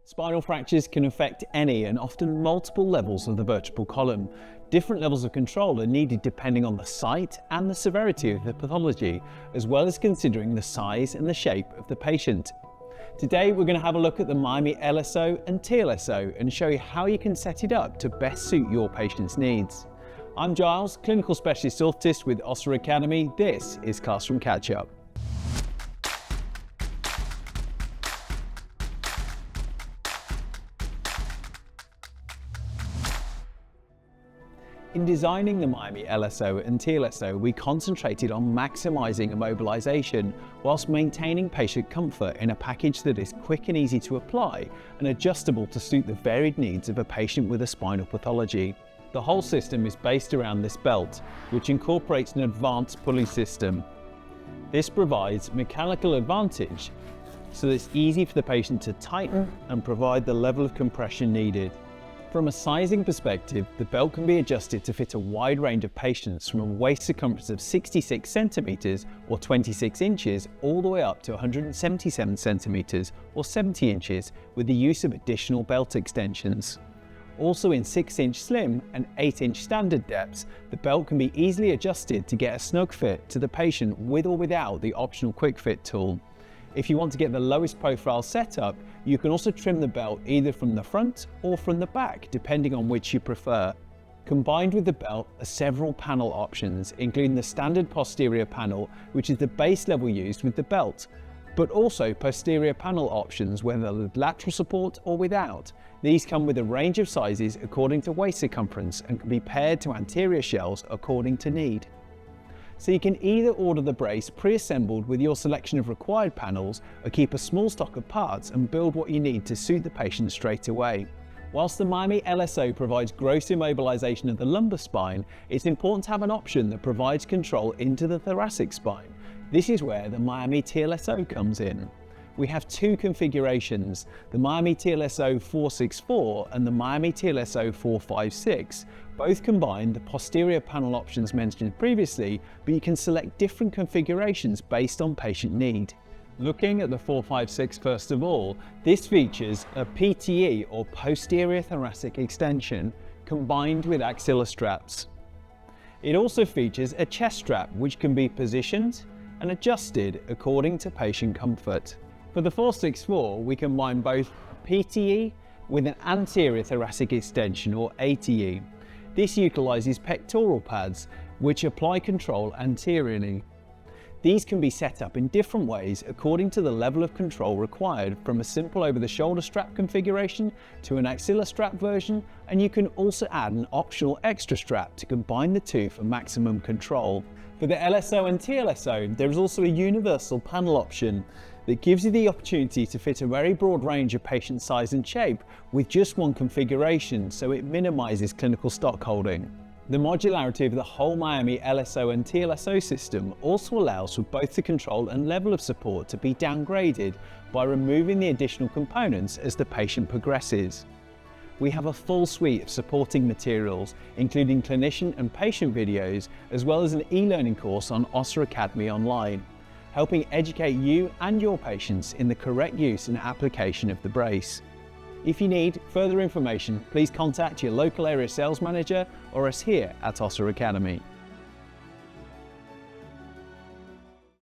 Spinal fractures can affect any and often multiple levels of the vertebral column. Different levels of control are needed depending on the site and the severity of the pathology, as well as considering the size and the shape of the patient. Today we're going to have a look at the Miami LSO and TLSO and show you how you can set it up to best suit your patient's needs. I'm Giles, Clinical Specialist Orthotist with Osler Academy. This is Classroom Catch Up. In designing the Miami LSO and TLSO, we concentrated on maximising immobilisation whilst maintaining patient comfort in a package that is quick and easy to apply and adjustable to suit the varied needs of a patient with a spinal pathology. The whole system is based around this belt, which incorporates an advanced pulley system. This provides mechanical advantage so that it's easy for the patient to tighten and provide the level of compression needed. From a sizing perspective, the belt can be adjusted to fit a wide range of patients from a waist circumference of 66 centimeters or 26 inches all the way up to 177 centimeters or 70 inches with the use of additional belt extensions. Also in 6-inch slim and 8-inch standard depths, the belt can be easily adjusted to get a snug fit to the patient with or without the optional quick fit tool. If you want to get the lowest profile setup, you can also trim the belt either from the front or from the back, depending on which you prefer. Combined with the belt are several panel options, including the standard posterior panel, which is the base level used with the belt, but also posterior panel options, whether with lateral support or without. These come with a range of sizes according to waist circumference and can be paired to anterior shells according to need. So you can either order the brace pre-assembled with your selection of required panels or keep a small stock of parts and build what you need to suit the patient straight away. Whilst the Miami LSO provides gross immobilization of the lumbar spine, it's important to have an option that provides control into the thoracic spine. This is where the Miami TLSO comes in. We have two configurations, the Miami TLSO 464 and the Miami TLSO 456. Both combine the posterior panel options mentioned previously, but you can select different configurations based on patient need. Looking at the 456 first of all, this features a PTE or posterior thoracic extension combined with axilla straps. It also features a chest strap which can be positioned and adjusted according to patient comfort. For the 464, we combine both PTE with an anterior thoracic extension or ATE. This utilises pectoral pads which apply control anteriorly. These can be set up in different ways according to the level of control required, from a simple over-the-shoulder strap configuration to an axilla strap version, and you can also add an optional extra strap to combine the two for maximum control. For the LSO and TLSO, there is also a universal panel option that gives you the opportunity to fit a very broad range of patient size and shape with just one configuration, so it minimises clinical stock holding. The modularity of the whole Miami LSO and TLSO system also allows for both the control and level of support to be downgraded by removing the additional components as the patient progresses. We have a full suite of supporting materials, including clinician and patient videos, as well as an e-learning course on Osler Academy online, helping educate you and your patients in the correct use and application of the brace. If you need further information, please contact your local area sales manager or us here at Osler Academy.